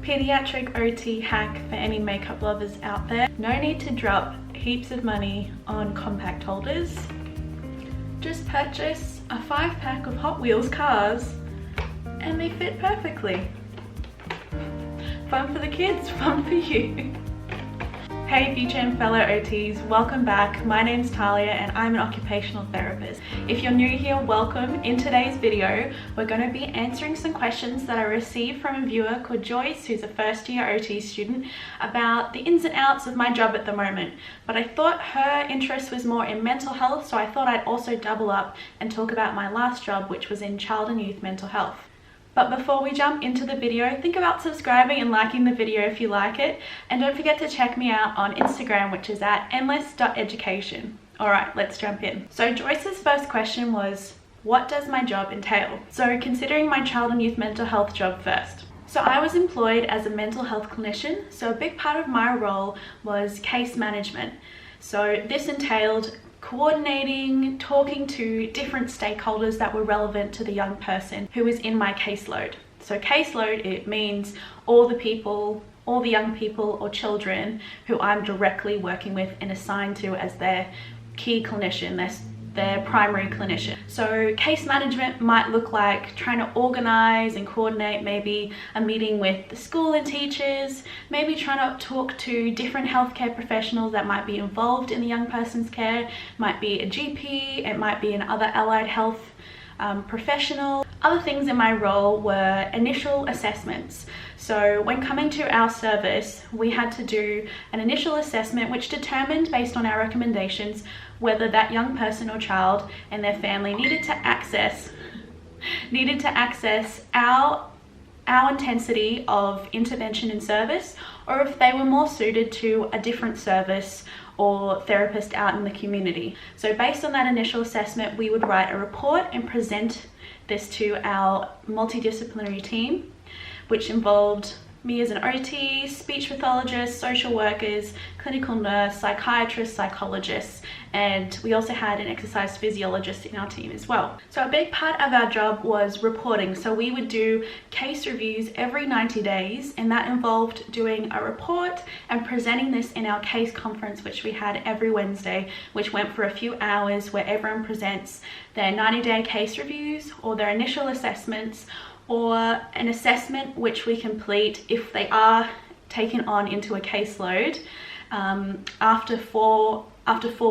Pediatric OT hack for any makeup lovers out there. No need to drop heaps of money on compact holders. Just purchase a 5-pack of Hot Wheels cars and they fit perfectly. Fun for the kids, fun for you. Hey future and fellow OTs, welcome back. My name's Thalia and I'm an occupational therapist. If you're new here, welcome. In today's video, we're going to be answering some questions that I received from a viewer called Joyce, who's a first year OT student, about the ins and outs of my job at the moment. But I thought her interest was more in mental health, so I thought I'd also double up and talk about my last job, which was in child and youth mental health. But before we jump into the video, think about subscribing and liking the video if you like it. And don't forget to check me out on Instagram, which is at endless.education. All right, let's jump in. So Joyce's first question was, what does my job entail? So considering my child and youth mental health job first. So I was employed as a mental health clinician. So a big part of my role was case management. So this entailed coordinating, talking to different stakeholders that were relevant to the young person who was in my caseload. So caseload, it means all the people, all the young people or children who I'm directly working with and assigned to as their key clinician, their primary clinician. So case management might look like trying to organize and coordinate maybe a meeting with the school and teachers, maybe trying to talk to different healthcare professionals that might be involved in the young person's care. It might be a GP, it might be another allied health professional. Other things in my role were initial assessments. So when coming to our service, we had to do an initial assessment which determined, based on our recommendations, whether that young person or child and their family needed to access our intensity of intervention and service, or if they were more suited to a different service or therapist out in the community. So based on that initial assessment, we would write a report and present this to our multidisciplinary team, which involved me as an OT, speech pathologist, social workers, clinical nurse, psychiatrist, psychologists, and we also had an exercise physiologist in our team as well. So a big part of our job was reporting. So we would do case reviews every 90 days, and that involved doing a report and presenting this in our case conference, which we had every Wednesday, which went for a few hours, where everyone presents their 90-day case reviews or their initial assessments, or an assessment which we complete if they are taken on into a caseload after four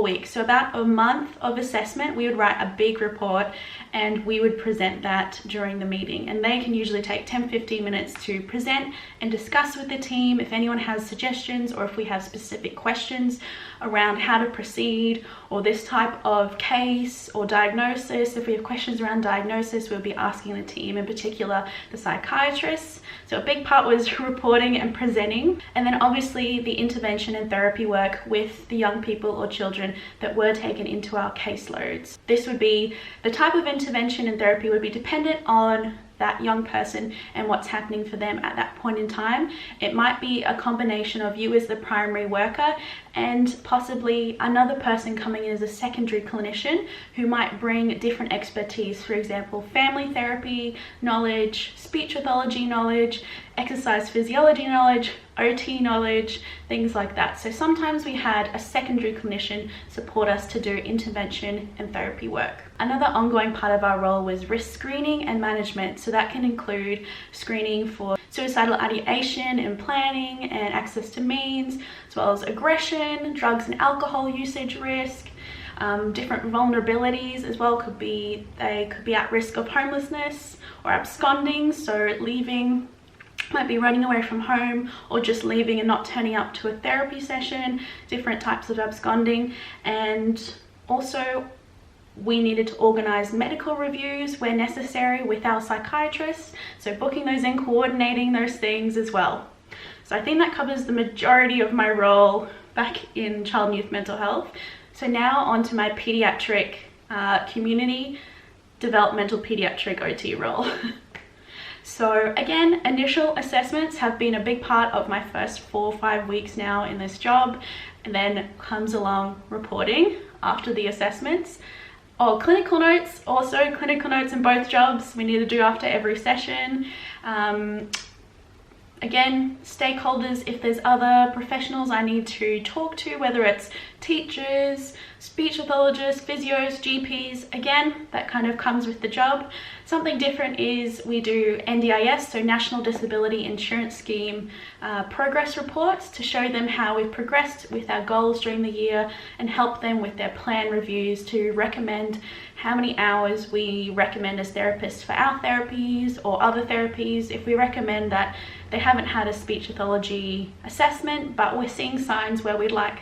weeks. So about a month of assessment, we would write a big report and we would present that during the meeting. And they can usually take 10-15 minutes to present and discuss with the team if anyone has suggestions, or if we have specific questions around how to proceed, or this type of case or diagnosis. If we have questions around diagnosis, we'll be asking the team, in particular the psychiatrists. So a big part was reporting and presenting, and then obviously the intervention and therapy work with the young people or children that were taken into our caseloads. This would be, the type of intervention and therapy would be dependent on that young person and what's happening for them at that point in time. It might be a combination of you as the primary worker and possibly another person coming in as a secondary clinician who might bring different expertise. For example, family therapy knowledge, speech pathology knowledge, exercise physiology knowledge, OT knowledge, things like that. So sometimes we had a secondary clinician support us to do intervention and therapy work. Another ongoing part of our role was risk screening and management. So that can include screening for suicidal ideation and planning and access to means, as well as aggression, drugs and alcohol usage risk, different vulnerabilities as well. They could be at risk of homelessness or absconding, so leaving, might be running away from home or just leaving and not turning up to a therapy session, different types of absconding. And also we needed to organize medical reviews where necessary with our psychiatrists, so booking those in, coordinating those things as well. So I think that covers the majority of my role back in child and youth mental health. So now on to my pediatric community developmental pediatric OT role. So again, initial assessments have been a big part of my first 4 or 5 weeks now in this job, and then comes along reporting after the assessments. Or clinical notes, also clinical notes in both jobs we need to do after every session. Again, stakeholders, if there's other professionals I need to talk to, whether it's teachers, speech pathologists, physios, GPs, again, that kind of comes with the job. Something different is we do NDIS, so National Disability Insurance Scheme progress reports to show them how we've progressed with our goals during the year and help them with their plan reviews to recommend how many hours we recommend as therapists for our therapies or other therapies. If we recommend that they haven't had a speech pathology assessment, but we're seeing signs where we'd like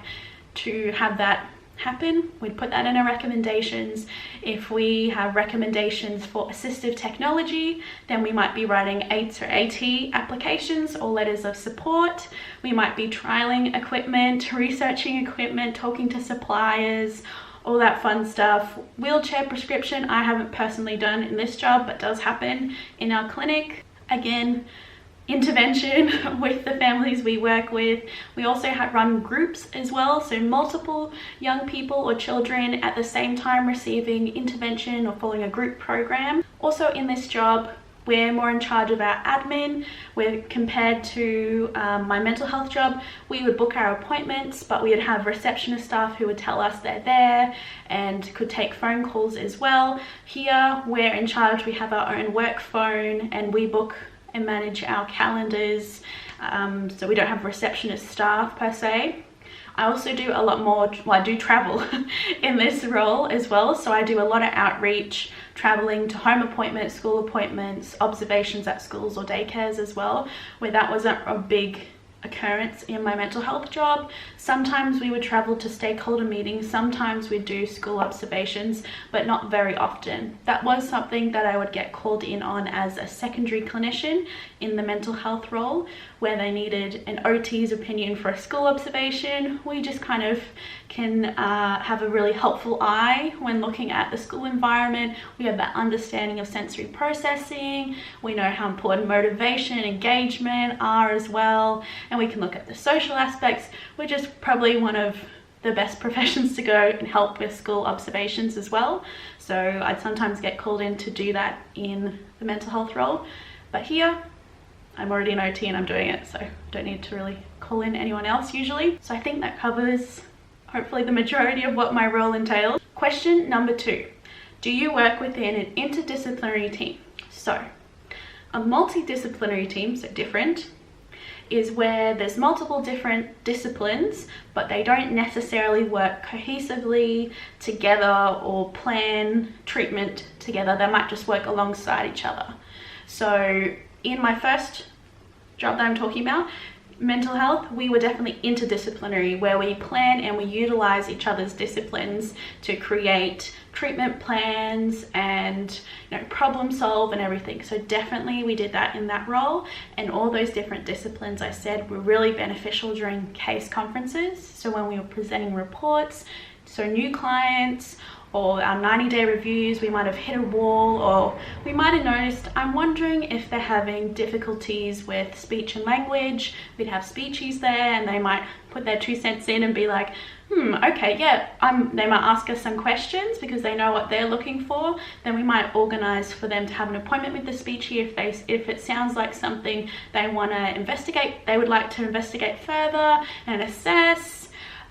to have that happen, we'd put that in our recommendations. If we have recommendations for assistive technology, then we might be writing AIT or AT applications or letters of support. We might be trialing equipment, researching equipment, talking to suppliers, all that fun stuff. Wheelchair prescription, I haven't personally done in this job, but does happen in our clinic. Again, intervention with the families we work with. We also run groups as well, so multiple young people or children at the same time receiving intervention or following a group program. Also in this job, we're more in charge of our admin. We're compared to my mental health job, we would book our appointments, but we would have receptionist staff who would tell us they're there and could take phone calls as well. Here, we're in charge, we have our own work phone and we book and manage our calendars, so we don't have receptionist staff per se. I also do a lot more, well, I do travel in this role as well, so I do a lot of outreach, traveling to home appointments, school appointments, observations at schools or daycares as well, where that wasn't a big occurrence in my mental health job. Sometimes we would travel to stakeholder meetings, sometimes we'd do school observations, but not very often. That was something that I would get called in on as a secondary clinician in the mental health role, where they needed an OT's opinion for a school observation. We just kind of can have a really helpful eye when looking at the school environment. We have that understanding of sensory processing. We know how important motivation, engagement are as well, and we can look at the social aspects. We're just probably one of the best professions to go and help with school observations as well. So I'd sometimes get called in to do that in the mental health role, but here I'm already an OT and I'm doing it, so don't need to really call in anyone else usually. So I think that covers hopefully the majority of what my role entails. Question number 2, do you work within an interdisciplinary team? So a multidisciplinary team, so different, is where there's multiple different disciplines, but they don't necessarily work cohesively together or plan treatment together. They might just work alongside each other. So in my first job that I'm talking about, mental health, we were definitely interdisciplinary, where we plan and we utilize each other's disciplines to create treatment plans and, you know, problem solve and everything. So definitely we did that in that role, and all those different disciplines I said were really beneficial during case conferences. So when we were presenting reports, so new clients or our 90-day reviews, we might have hit a wall, or we might have noticed, I'm wondering if they're having difficulties with speech and language. We'd have speechies there and they might put their 2 cents in and be like, okay, yeah, they might ask us some questions because they know what they're looking for. Then we might organize for them to have an appointment with the speechy if it sounds like something they want to investigate, they would like to investigate further and assess.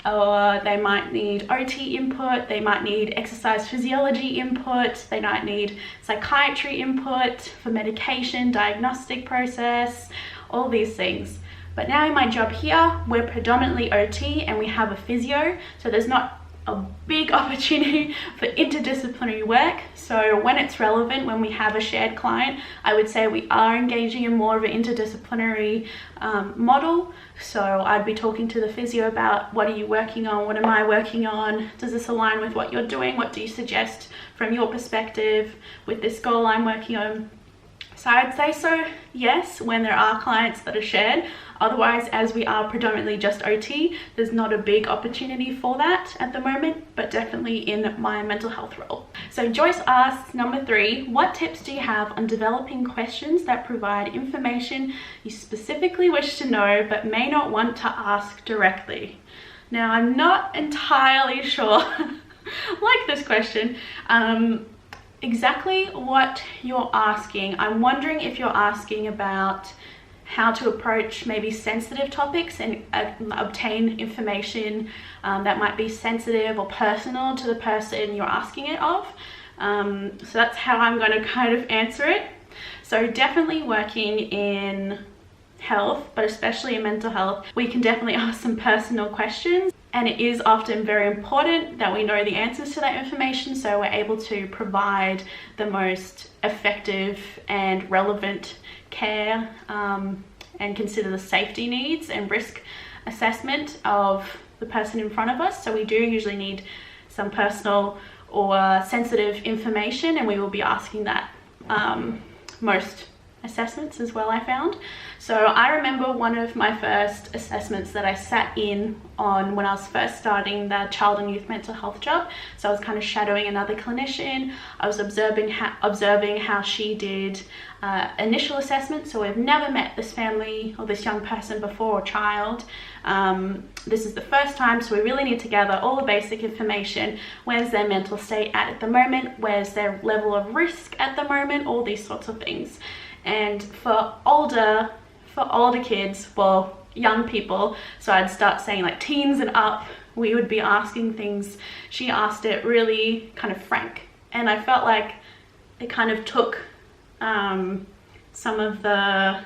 Or they might need OT input, they might need exercise physiology input, they might need psychiatry input for medication, diagnostic process, all these things. But now in my job here, we're predominantly OT and we have a physio, so there's not a big opportunity for interdisciplinary work. So when it's relevant, when we have a shared client, I would say we are engaging in more of an interdisciplinary model. So I'd be talking to the physio about, what are you working on? What am I working on? Does this align with what you're doing? What do you suggest from your perspective with this goal I'm working on? So I'd say so, yes, when there are clients that are shared. Otherwise, as we are predominantly just OT, there's not a big opportunity for that at the moment, but definitely in my mental health role. So Joyce asks, number 3, what tips do you have on developing questions that provide information you specifically wish to know but may not want to ask directly? Now, I'm not entirely sure, like this question, exactly what you're asking. I'm wondering if you're asking about how to approach maybe sensitive topics and obtain information that might be sensitive or personal to the person you're asking it of. So that's how I'm going to kind of answer it. So definitely working in health, but especially in mental health, we can definitely ask some personal questions, and it is often very important that we know the answers to that information so we're able to provide the most effective and relevant care, and consider the safety needs and risk assessment of the person in front of us. So we do usually need some personal or sensitive information, and we will be asking that most assessments as well, I found. So I remember one of my first assessments that I sat in on when I was first starting the child and youth mental health job. So I was kind of shadowing another clinician. I was observing how she did initial assessment. So we've never met this family or this young person before, or child. This is the first time, so we really need to gather all the basic information. Where's their mental state at the moment? Where's their level of risk at the moment? All these sorts of things. And for older kids, well, young people, so I'd start saying like teens and up, we would be asking things. She asked it really kind of frank, and I felt like it kind of took some of the,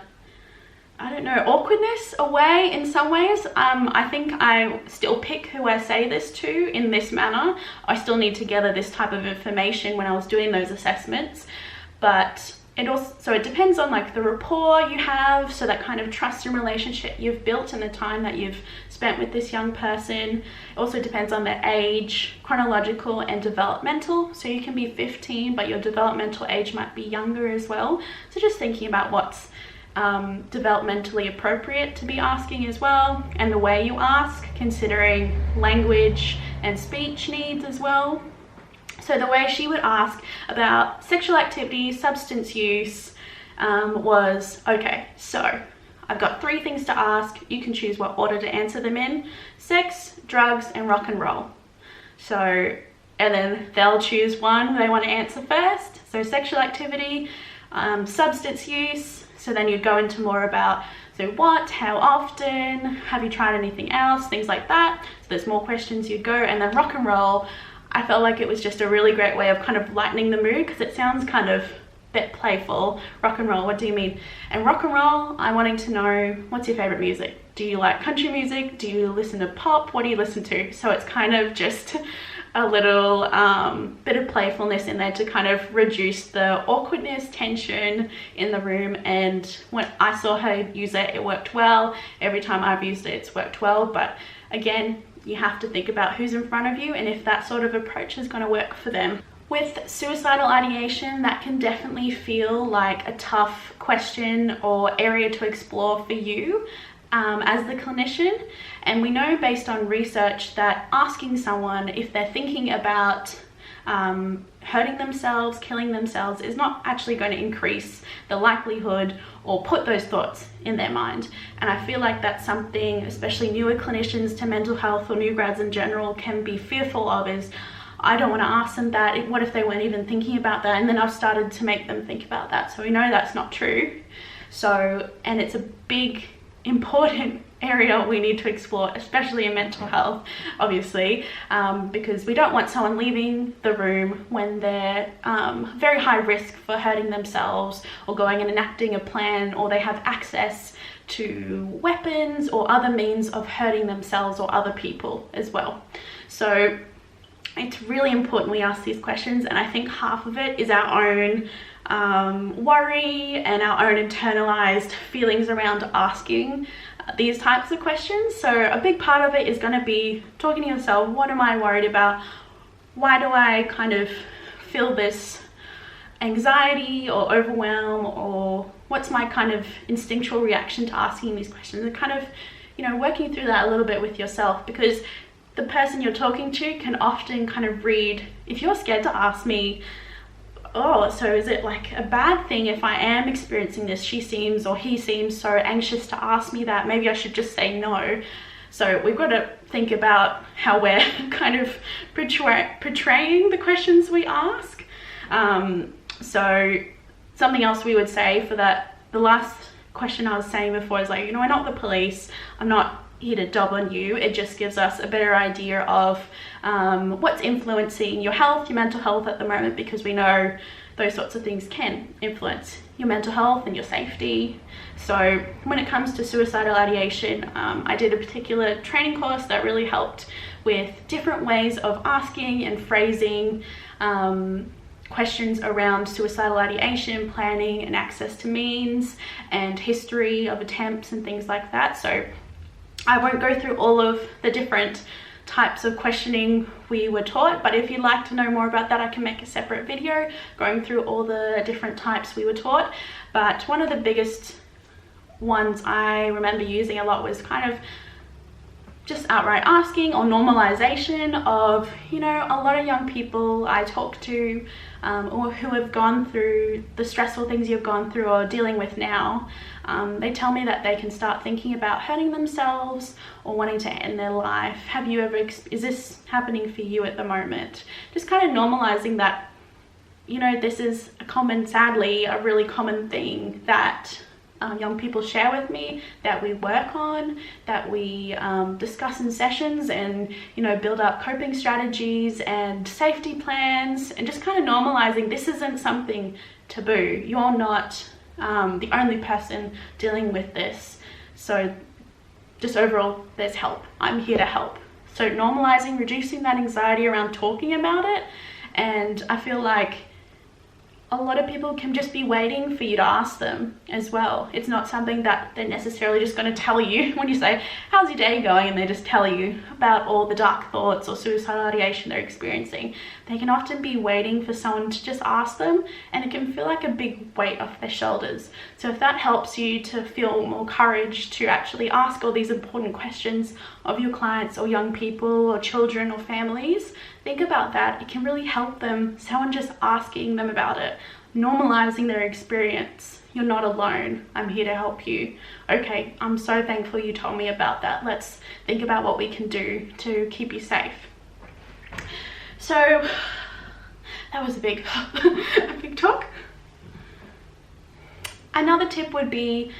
I don't know, awkwardness away in some ways. I think I still pick who I say this to in this manner. I still need to gather this type of information when I was doing those assessments, but it depends on like the rapport you have, so that kind of trust and relationship you've built in the time that you've spent with this young person. It also depends on their age, chronological and developmental. So you can be 15, but your developmental age might be younger as well. So just thinking about what's developmentally appropriate to be asking as well, and the way you ask, considering language and speech needs as well. So the way she would ask about sexual activity, substance use, was, okay, so I've got 3 things to ask. You can choose what order to answer them in: sex, drugs, and rock and roll. So, and then they'll choose one they want to answer first. So sexual activity, substance use. So then you'd go into more about, so what, how often, have you tried anything else, things like that. So there's more questions you'd go. And then rock and roll, I felt like it was just a really great way of kind of lightening the mood, because it sounds kind of a bit playful. Rock and roll, what do you mean? And rock and roll, I'm wanting to know, what's your favorite music? Do you like country music? Do you listen to pop? What do you listen to? So it's kind of just a little bit of playfulness in there to kind of reduce the awkwardness, tension in the room. And when I saw her use it, it worked well. Every time I've used it, it's worked well. But again, you have to think about who's in front of you and if that sort of approach is going to work for them. With suicidal ideation, that can definitely feel like a tough question or area to explore for you as the clinician. And we know based on research that asking someone if they're thinking about hurting themselves, killing themselves, is not actually going to increase the likelihood or put those thoughts in their mind. And I feel like that's something especially newer clinicians to mental health or new grads in general can be fearful of, is I don't want to ask them that. What if they weren't even thinking about that? And then I've started to make them think about that. So we know that's not true. So, and it's a big, important area we need to explore, especially in mental health, obviously, because we don't want someone leaving the room when they're very high risk for hurting themselves or going and enacting a plan, or they have access to weapons or other means of hurting themselves or other people as well. So it's really important we ask these questions, and I think half of it is our own worry and our own internalized feelings around asking these types of questions. So a big part of it is going to be talking to yourself, what am I worried about? Why do I kind of feel this anxiety or overwhelm, or what's my kind of instinctual reaction to asking these questions? And kind of, you know, working through that a little bit with yourself, because the person you're talking to can often kind of read, if you're scared to ask me, oh, so is it like a bad thing if I am experiencing this? She seems, or he seems so anxious to ask me that. Maybe I should just say no. So we've got to think about how we're kind of portraying the questions we ask. So something else we would say for that, the last question I was saying before is like, you know, we're not the police. I'm not here to dob on you. It just gives us a better idea of what's influencing your health, your mental health at the moment, because we know those sorts of things can influence your mental health and your safety. So when it comes to suicidal ideation, I did a particular training course that really helped with different ways of asking and phrasing questions around suicidal ideation, planning and access to means, and history of attempts and things like that. So I won't go through all of the different types of questioning we were taught, but if you'd like to know more about that, I can make a separate video going through all the different types we were taught. But one of the biggest ones I remember using a lot was kind of just outright asking, or normalization of, you know, a lot of young people I talk to or who have gone through the stressful things you've gone through or dealing with now, they tell me that they can start thinking about hurting themselves or wanting to end their life. Have you ever, is this happening for you at the moment? Just kind of normalizing that, you know, this is a common, sadly, a really common thing that young people share with me, that we work on, that we discuss in sessions, and, you know, build up coping strategies and safety plans, and just kind of normalizing this isn't something taboo. You're not the only person dealing with this. So just overall, there's help. I'm here to help. So normalizing, reducing that anxiety around talking about it. And I feel like a lot of people can just be waiting for you to ask them as well. It's not something that they're necessarily just going to tell you when you say, how's your day going? And they just tell you about all the dark thoughts or suicidal ideation they're experiencing. They can often be waiting for someone to just ask them, and it can feel like a big weight off their shoulders. So if that helps you to feel more courage to actually ask all these important questions of your clients or young people or children or families, think about that. It can really help them, someone just asking them about it, normalizing their experience. You're not alone. I'm here to help you. Okay, I'm so thankful you told me about that. Let's think about what we can do to keep you safe. So that was a big talk. Another tip would be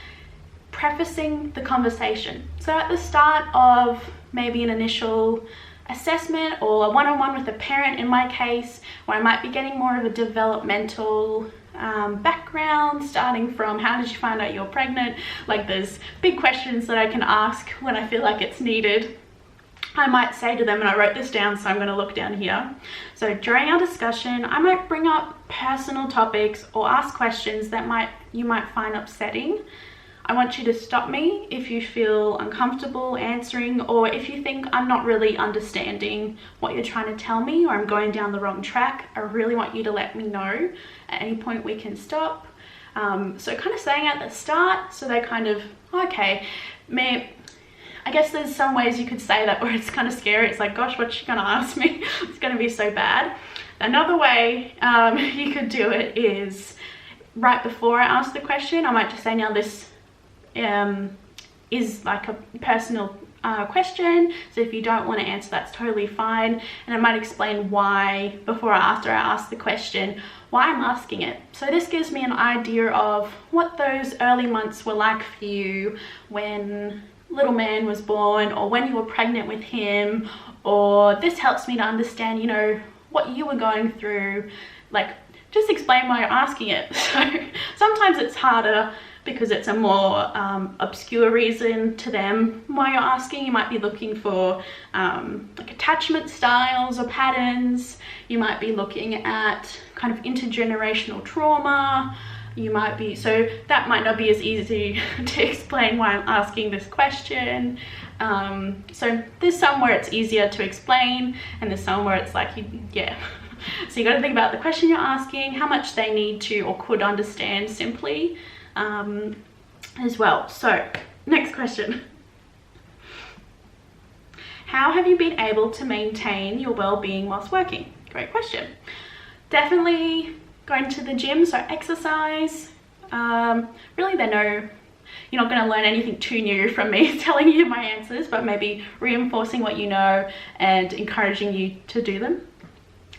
prefacing the conversation. So at the start of maybe an initial assessment or a one-on-one with a parent, in my case, where I might be getting more of a developmental background, starting from how did you find out you're pregnant, like there's big questions that I can ask when I feel like it's needed. I might say to them, and I wrote this down, so I'm going to look down here. So during our discussion, I might bring up personal topics or ask questions that you might find upsetting. I want you to stop me if you feel uncomfortable answering, or if you think I'm not really understanding what you're trying to tell me, or I'm going down the wrong track. I really want you to let me know. At any point we can stop. So kind of saying at the start, so they kind of, okay, I guess there's some ways you could say that where it's kind of scary. It's like, gosh, what's she gonna ask me? It's gonna be so bad. Another way you could do it is right before I ask the question, I might just say, now this is like a personal question, so if you don't want to answer, that's totally fine. And I might explain why after I ask the question, why I'm asking it. So this gives me an idea of what those early months were like for you when little man was born, or when you were pregnant with him, or this helps me to understand, you know, what you were going through. Like, just explain why you're asking it. So sometimes it's harder because it's a more obscure reason to them why you're asking. You might be looking for like attachment styles or patterns. You might be looking at kind of intergenerational trauma. So that might not be as easy to explain why I'm asking this question. So there's some where it's easier to explain, and there's some where it's like, yeah. So you got to think about the question you're asking, how much they need to or could understand simply as well. So next question. How have you been able to maintain your well-being whilst working? Great question. Definitely going to the gym, so exercise. Really, you're not going to learn anything too new from me telling you my answers, but maybe reinforcing what you know and encouraging you to do them.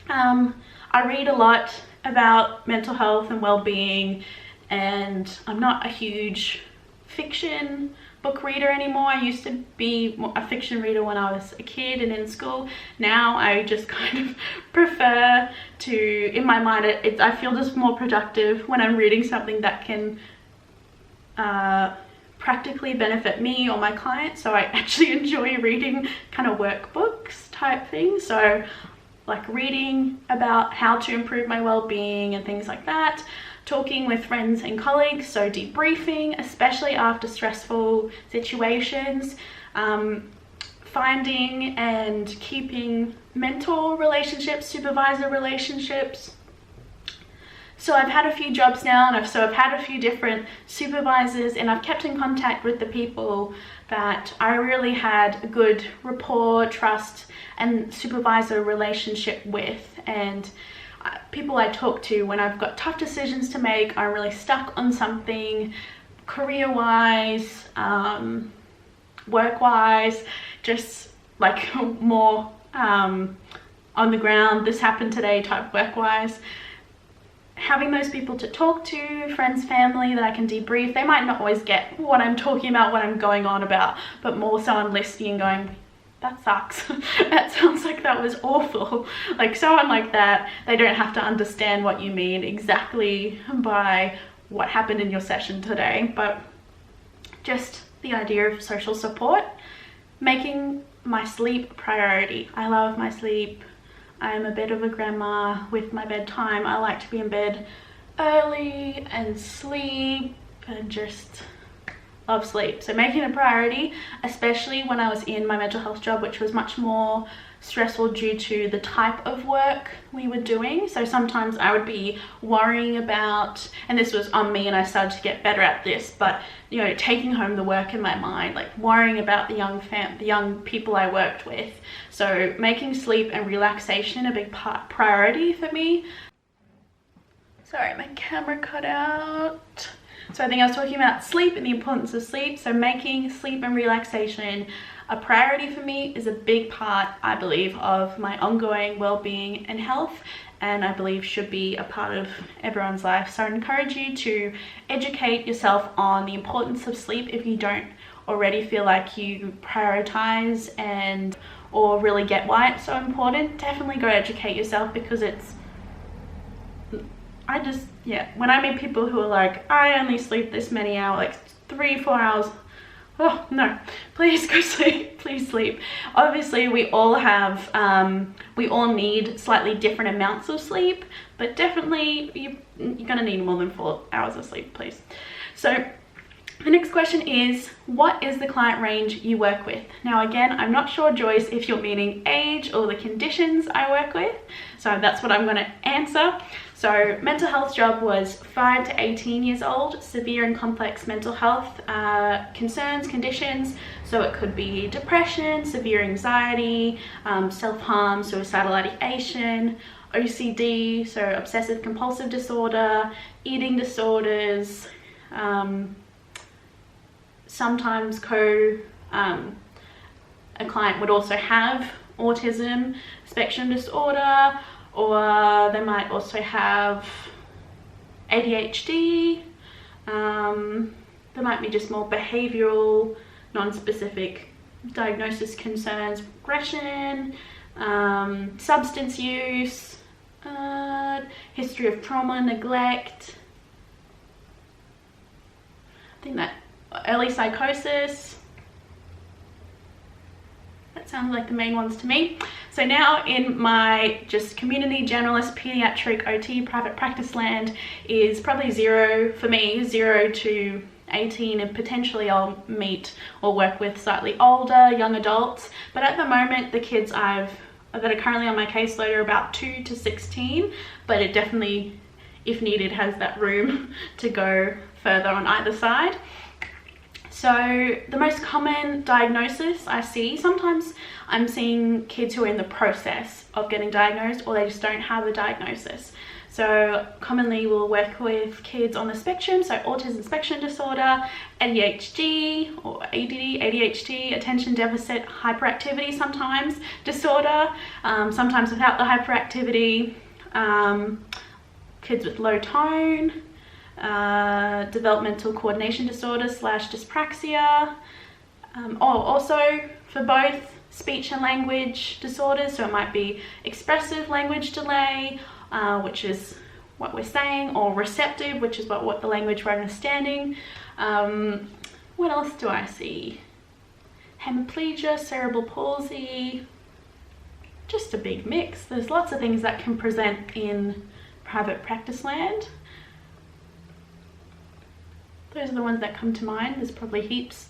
I read a lot about mental health and well-being, and I'm not a huge fiction book reader anymore. I used to be a fiction reader when I was a kid and in school. Now I just kind of prefer to, in my mind, I feel just more productive when I'm reading something that can practically benefit me or my client. So I actually enjoy reading kind of workbooks type things. So like reading about how to improve my well-being and things like that. Talking with friends and colleagues, so debriefing, especially after stressful situations. Finding and keeping mentor relationships, supervisor relationships. So I've had a few jobs now, and I've had a few different supervisors, and I've kept in contact with the people that I really had a good rapport, trust, and supervisor relationship with. And people I talk to when I've got tough decisions to make, I'm really stuck on something career-wise, work-wise, just like more on the ground, this happened today type work-wise. Having those people to talk to, friends, family that I can debrief. They might not always get what I'm talking about, what I'm going on about, but more so I'm listening and going, that sucks. That sounds like that was awful. Like someone like that, they don't have to understand what you mean exactly by what happened in your session today, but just the idea of social support. Making my sleep priority. I love my sleep. I am a bit of a grandma with my bedtime. I like to be in bed early and sleep and just love sleep. So making a priority, especially when I was in my mental health job, which was much more stressful due to the type of work we were doing. So sometimes I would be worrying about, and this was on me and I started to get better at this, but you know, taking home the work in my mind, like worrying about the young people I worked with. So making sleep and relaxation a big priority for me. Sorry, my camera cut out. So I think I was talking about sleep and the importance of sleep. So making sleep and relaxation a priority for me is a big part, I believe, of my ongoing well-being and health, and I believe should be a part of everyone's life. So I encourage you to educate yourself on the importance of sleep if you don't already feel like you prioritize or really get why it's so important. Definitely go educate yourself, because when I meet people who are like, I only sleep this many hours, like 3-4 hours, oh no, please go sleep, please sleep. Obviously we all have, we all need slightly different amounts of sleep, but definitely you're gonna need more than 4 hours of sleep, please. So the next question is, what is the client range you work with? Now again, I'm not sure, Joyce, if you're meaning age or the conditions I work with. So that's what I'm going to answer. So mental health job was 5 to 18 years old, severe and complex mental health concerns, conditions. So it could be depression, severe anxiety, self-harm, suicidal ideation, OCD, so obsessive compulsive disorder, eating disorders, sometimes a client would also have autism spectrum disorder, or they might also have ADHD. There might be just more behavioral, non-specific diagnosis concerns, aggression, substance use, history of trauma, neglect. I think that early psychosis. That sounds like the main ones to me. So now in my just community generalist pediatric OT private practice land is probably 0 for me, 0 to 18, and potentially I'll meet or work with slightly older young adults. But at the moment the kids that are currently on my caseload are about 2 to 16, but it definitely, if needed, has that room to go further on either side. So the most common diagnosis I see, sometimes I'm seeing kids who are in the process of getting diagnosed, or they just don't have a diagnosis. So commonly we'll work with kids on the spectrum, so autism spectrum disorder, ADHD or ADD, ADHD, attention deficit hyperactivity sometimes disorder, sometimes without the hyperactivity, kids with low tone, developmental coordination disorder / dyspraxia, also for both speech and language disorders. So it might be expressive language delay, which is what we're saying, or receptive, which is what the language we're understanding. What else do I see? Hemiplegia, cerebral palsy, just a big mix. There's lots of things that can present in private practice land. Those are the ones that come to mind. There's probably heaps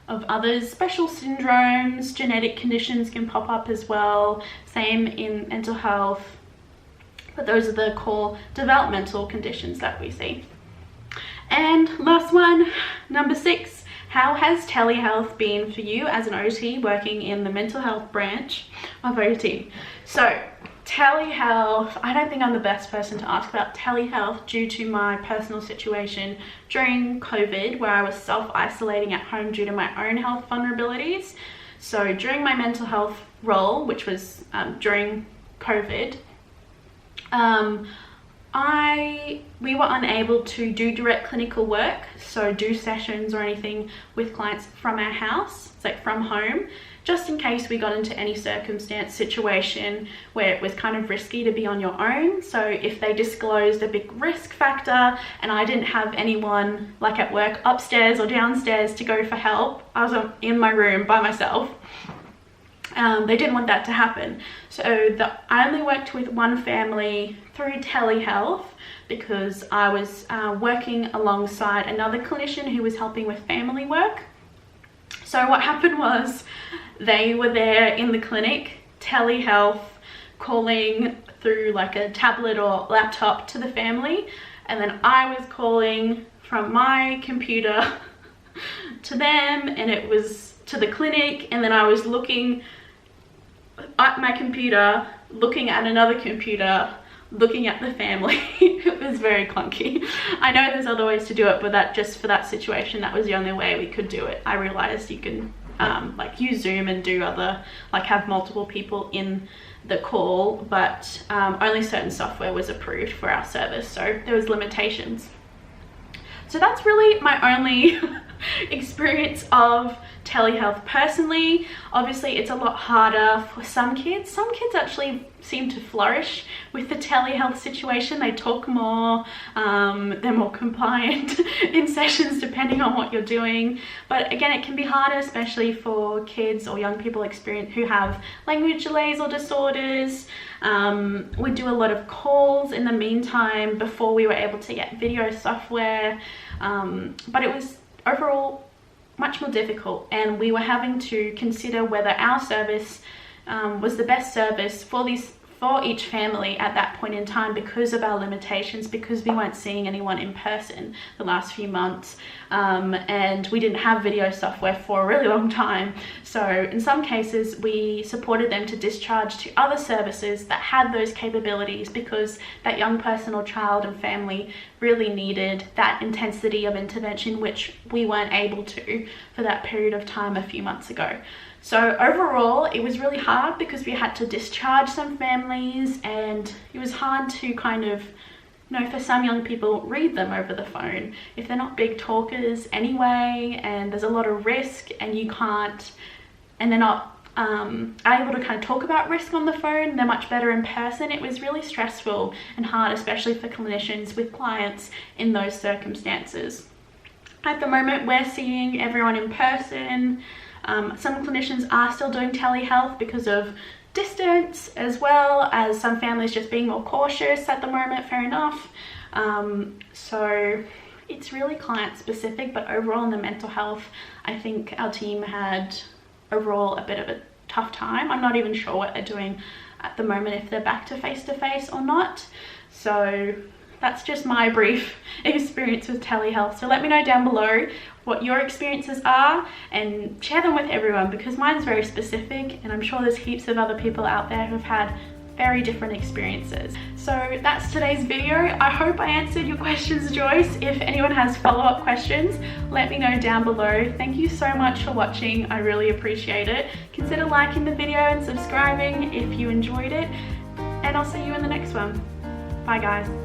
of others. Special syndromes, genetic conditions can pop up as well. Same in mental health. But those are the core developmental conditions that we see. And last one, number 6, how has telehealth been for you as an OT working in the mental health branch of OT? So telehealth, I don't think I'm the best person to ask about telehealth due to my personal situation during COVID, where I was self-isolating at home due to my own health vulnerabilities. So during my mental health role, which was during COVID, we were unable to do direct clinical work, so do sessions or anything with clients from our house, it's like from home, just in case we got into any situation where it was kind of risky to be on your own. So if they disclosed a big risk factor and I didn't have anyone like at work upstairs or downstairs to go for help, I was in my room by myself. They didn't want that to happen. So I only worked with one family through telehealth because I was working alongside another clinician who was helping with family work. So what happened was they were there in the clinic, telehealth, calling through like a tablet or laptop to the family, and then I was calling from my computer to them, and it was to the clinic, and then I was looking at my computer, looking at another computer, looking at the family. It was very clunky. I know there's other ways to do it, but that just for that situation, that was the only way we could do it. I realized you can like use Zoom and do other, like have multiple people in the call, but only certain software was approved for our service, so there was limitations. So that's really my only experience of telehealth personally. Obviously it's a lot harder for some kids. Some kids actually seem to flourish with the telehealth situation. They talk more, they're more compliant in sessions depending on what you're doing. But again, it can be harder, especially for kids or young people who have language delays or disorders. We do a lot of calls in the meantime before we were able to get video software, but it was overall much more difficult, and we were having to consider whether our service was the best service for each family at that point in time because of our limitations, because we weren't seeing anyone in person the last few months, and we didn't have video software for a really long time. So in some cases we supported them to discharge to other services that had those capabilities, because that young person or child and family really needed that intensity of intervention, which we weren't able to for that period of time a few months ago. So overall, it was really hard because we had to discharge some families, and it was hard to kind of, for some young people, read them over the phone. If they're not big talkers anyway, and there's a lot of risk, and they're not able to kind of talk about risk on the phone, they're much better in person. It was really stressful and hard, especially for clinicians with clients in those circumstances. At the moment, we're seeing everyone in person. Some clinicians are still doing telehealth because of distance, as well as some families just being more cautious at the moment, fair enough. So it's really client specific, but overall in the mental health, I think our team had overall a bit of a tough time. I'm not even sure what they're doing at the moment, if they're back to face or not. So that's just my brief experience with telehealth. So let me know down below what your experiences are and share them with everyone, because mine's very specific, and I'm sure there's heaps of other people out there who've had very different experiences. So that's today's video. I hope I answered your questions, Joyce. If anyone has follow-up questions, let me know down below. Thank you so much for watching. I really appreciate it. Consider liking the video and subscribing if you enjoyed it, and I'll see you in the next one. Bye guys.